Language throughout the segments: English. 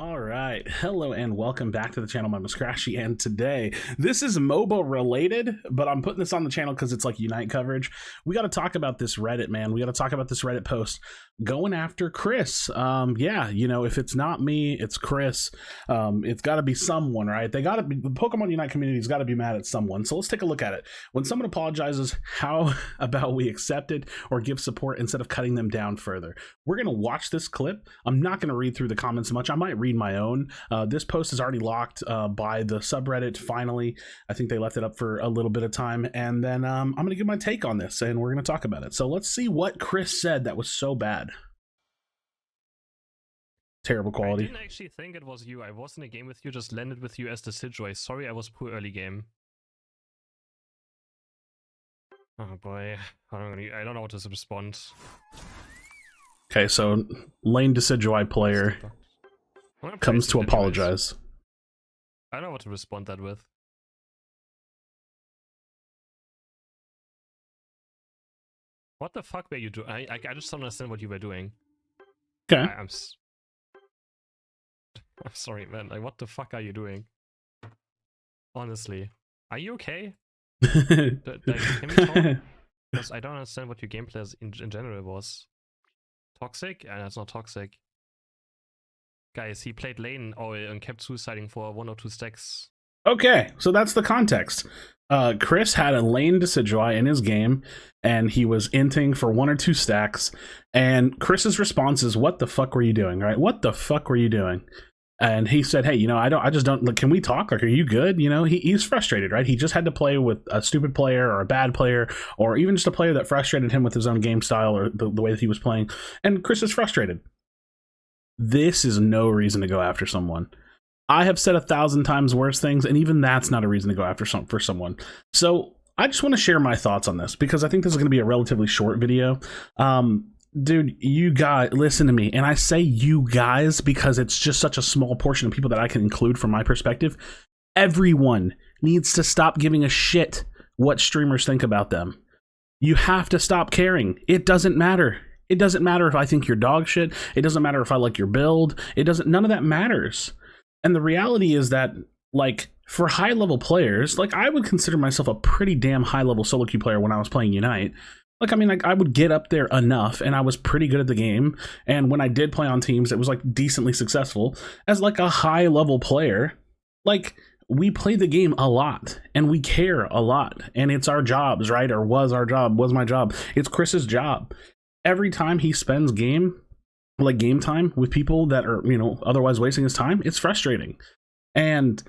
All right, hello and welcome back to the channel. My name is Krashy, and today this is MOBA related, but I'm putting this on the channel because it's like Unite coverage. We got to talk about this Reddit, man. We got to talk about this Reddit post going after Cris. Yeah, you know, if it's not me, it's Cris. It's got to be someone, right? They got to be, the PokemonUnite community's got to be mad at someone. So let's take a look at it. When someone apologizes, how about we accept it or give support instead of cutting them down further? We're gonna watch this clip. I'm not gonna read through the comments much. I might read my own. This post is already locked by the subreddit. Finally, I think they left it up for a little bit of time, and then I'm gonna give my take on this and we're gonna talk about it. So let's see what Cris said that was so bad. Terrible quality. I didn't actually think it was you. I was in a game with you, just landed with you as the CrisHeroes. Sorry, I was poor early game. Oh boy, I don't know what to respond. Okay, so lane Decidueye player comes to apologize. I don't know what to respond that with. What the fuck were you doing? I just don't understand what you were doing. Okay. I'm sorry, man. Like, what the fuck are you doing? Honestly, are you okay? Can we talk? Because I don't understand what your gameplay in general was. Toxic? And that's not toxic. Guys, he played lane and kept suiciding for 1 or 2 stacks. Okay, so that's the context. Cris had a lane Decidueye in his game, and he was inting for 1 or 2 stacks, and Chris's response is, what the fuck were you doing, right? What the fuck were you doing? And he said, hey, you know, I just don't, like, can we talk? Like, are you good? You know, he's frustrated, right? He just had to play with a stupid player or a bad player, or even just a player that frustrated him with his own game style or the way that he was playing. And Cris is frustrated. This is no reason to go after someone. I have said 1,000 times worse things, and even that's not a reason to go after for someone. So I just want to share my thoughts on this because I think this is going to be a relatively short video. Dude, you guys, listen to me. And I say you guys because it's just such a small portion of people that I can include from my perspective. Everyone needs to stop giving a shit what streamers think about them. You have to stop caring. It doesn't matter. It doesn't matter if I think you're dog shit. It doesn't matter if I like your build. None of that matters. And the reality is that, like, for high level players, like, I would consider myself a pretty damn high level solo queue player when I was playing Unite. Like, I mean, like, I would get up there enough, and I was pretty good at the game. And when I did play on teams, it was, like, decently successful. As, like, a high-level player, like, we play the game a lot, and we care a lot. And it's our jobs, right? Or was our job, was my job. It's Chris's job. Every time he spends game time with people that are, you know, otherwise wasting his time, it's frustrating. And,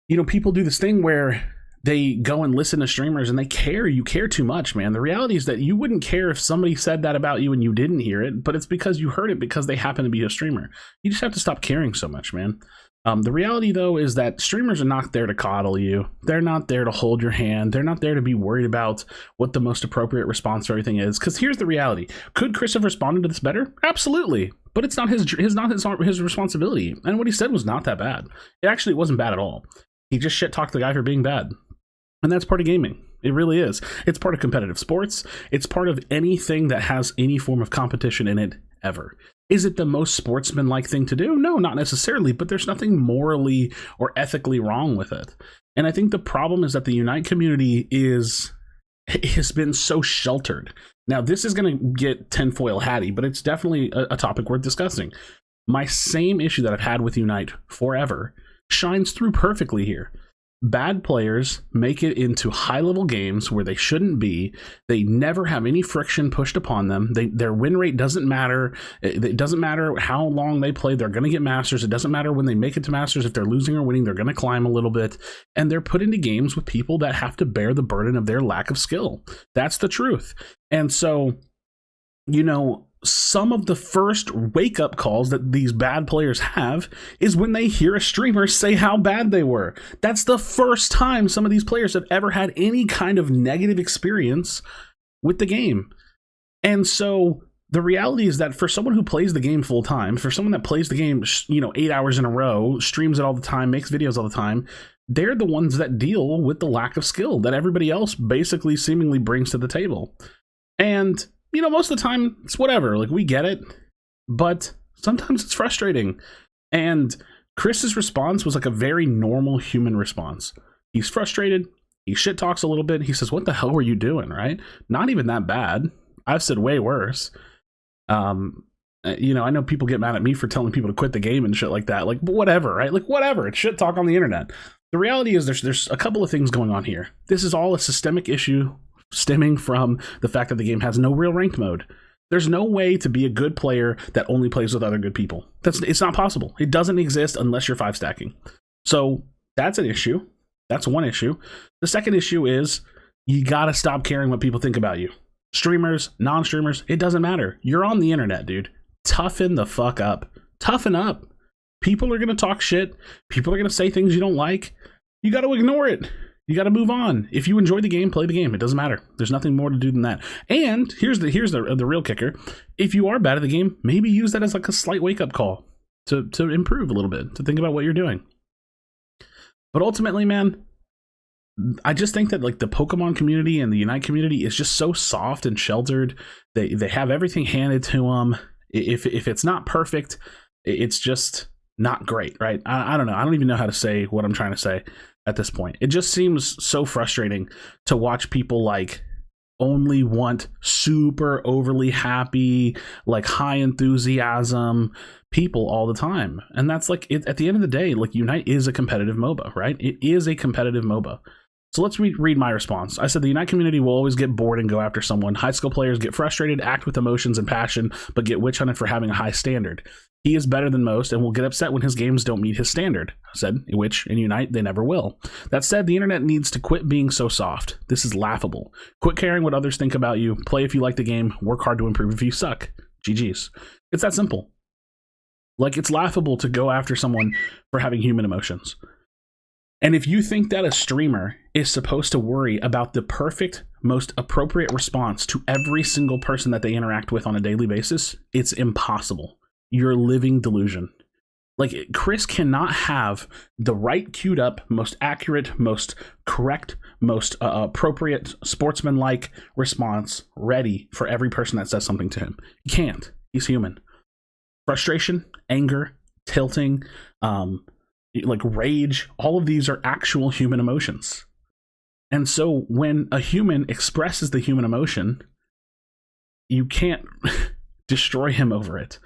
you know, people do this thing where they go and listen to streamers and they care. You care too much, man. The reality is that you wouldn't care if somebody said that about you and you didn't hear it, but it's because you heard it because they happen to be a streamer. You just have to stop caring so much, man. The reality, though, is that streamers are not there to coddle you. They're not there to hold your hand. They're not there to be worried about what the most appropriate response for everything is. Because here's the reality. Could Cris have responded to this better? Absolutely. But it's not his responsibility. And what he said was not that bad. It actually wasn't bad at all. He just shit-talked the guy for being bad. And that's part of gaming. It really is. It's part of competitive sports. It's part of anything that has any form of competition in it ever. Is it the most sportsman-like thing to do? No, not necessarily, but there's nothing morally or ethically wrong with it. And I think the problem is that the Unite community has been so sheltered. Now, this is going to get tinfoil hatty, but it's definitely a topic worth discussing. My same issue that I've had with Unite forever shines through perfectly here. Bad players make it into high-level games where they shouldn't be. They never have any friction pushed upon them. Their win rate doesn't matter. It doesn't matter how long they play. They're going to get Masters. It doesn't matter when they make it to Masters. If they're losing or winning, they're going to climb a little bit. And they're put into games with people that have to bear the burden of their lack of skill. That's the truth. And so, you know, some of the first wake-up calls that these bad players have is when they hear a streamer say how bad they were. That's the first time some of these players have ever had any kind of negative experience with the game. And so the reality is that for someone who plays the game full-time, for someone that plays the game, you know, 8 hours in a row, streams it all the time, makes videos all the time, they're the ones that deal with the lack of skill that everybody else basically seemingly brings to the table. And you know, most of the time, it's whatever. Like, we get it. But sometimes it's frustrating. And Chris's response was like a very normal human response. He's frustrated. He shit talks a little bit. He says, "What the hell were you doing?" Right? Not even that bad. I've said way worse. You know, I know people get mad at me for telling people to quit the game and shit like that. Like, but whatever, right? Like, whatever. It's shit talk on the internet. The reality is there's a couple of things going on here. This is all a systemic issue stemming from the fact that the game has no real ranked mode. There's no way to be a good player that only plays with other good people. It's not possible. It doesn't exist unless you're 5 stacking. So that's an issue. That's one issue. The second issue is you gotta stop caring what people think about you. Streamers, non-streamers, it doesn't matter. You're on the internet, dude. Toughen the fuck up. Toughen up. People are gonna talk shit. People are gonna say things you don't like. You gotta ignore it. You gotta move on. If you enjoy the game, play the game. It doesn't matter. There's nothing more to do than that. And here's the real kicker. If you are bad at the game, maybe use that as like a slight wake-up call to improve a little bit, to think about what you're doing. But ultimately, man, I just think that like the Pokemon community and the Unite community is just so soft and sheltered. They have everything handed to them. If it's not perfect, it's just not great, right? I don't know. I don't even know how to say what I'm trying to say at this point. It just seems so frustrating to watch people like only want super overly happy, like high enthusiasm people all the time. And that's like, at the end of the day, like Unite is a competitive MOBA, right? It is a competitive MOBA. So let's read my response. I said the Unite community will always get bored and go after someone. High skill players get frustrated, act with emotions and passion, but get witch hunted for having a high standard. He is better than most and will get upset when his games don't meet his standard. I said, which in Unite, they never will. That said, the internet needs to quit being so soft. This is laughable. Quit caring what others think about you. Play if you like the game. Work hard to improve if you suck. GG's. It's that simple. Like, it's laughable to go after someone for having human emotions. And if you think that a streamer is supposed to worry about the perfect, most appropriate response to every single person that they interact with on a daily basis, it's impossible. You're a living delusion. Like, Cris cannot have the right queued up, most accurate, most correct, most appropriate, sportsmanlike response ready for every person that says something to him. He can't. He's human. Frustration, anger, tilting, like rage, all of these are actual human emotions. And so when a human expresses the human emotion, you can't destroy him over it.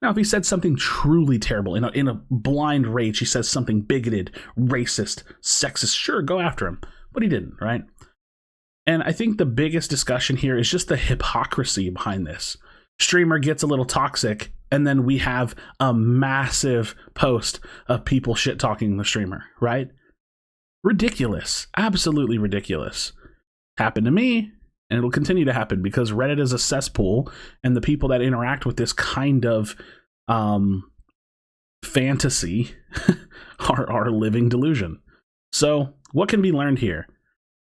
Now, if he said something truly terrible, in a blind rage, he says something bigoted, racist, sexist, sure, go after him. But he didn't, right? And I think the biggest discussion here is just the hypocrisy behind this. Streamer gets a little toxic, and then we have a massive post of people shit-talking the streamer, right? Ridiculous. Absolutely ridiculous. Happened to me, and it'll continue to happen because Reddit is a cesspool, and the people that interact with this kind of fantasy are a living delusion. So what can be learned here?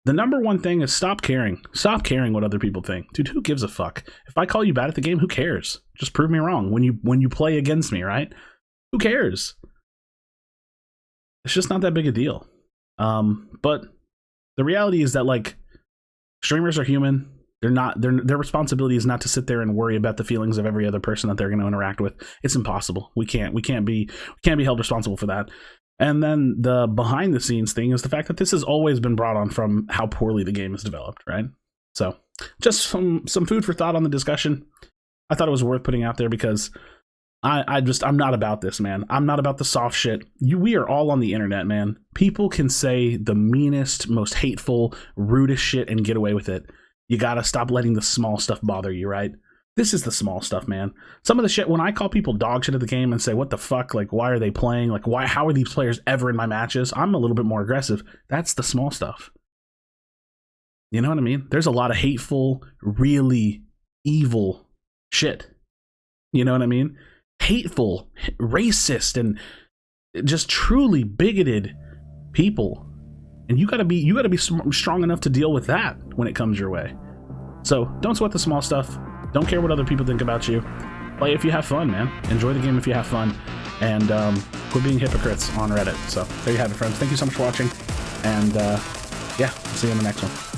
The number one thing is stop caring. Stop caring what other people think. Dude, who gives a fuck? If I call you bad at the game, who cares? Just prove me wrong when you play against me, right? Who cares? It's just not that big a deal. But the reality is that, like, streamers are human. Their responsibility is not to sit there and worry about the feelings of every other person that they're going to interact with. It's impossible. We can't be held responsible for that. And then the behind the scenes thing is the fact that this has always been brought on from how poorly the game is developed, right? So just some food for thought on the discussion. I thought it was worth putting out there because I'm not about this, man. I'm not about the soft shit. We are all on the internet, man. People can say the meanest, most hateful, rudest shit and get away with it. You gotta stop letting the small stuff bother you, right? This is the small stuff, man. Some of the shit, when I call people dog shit at the game and say, what the fuck, like, why are they playing? Like, how are these players ever in my matches? I'm a little bit more aggressive. That's the small stuff. You know what I mean? There's a lot of hateful, really evil shit. You know what I mean? Hateful, racist, and just truly bigoted people. And you gotta be strong enough to deal with that when it comes your way. So don't sweat the small stuff. Don't care what other people think about you. Play if you have fun, man. Enjoy the game if you have fun. And quit being hypocrites on Reddit. So there you have it, friends. Thank you so much for watching. And yeah, I'll see you in the next one.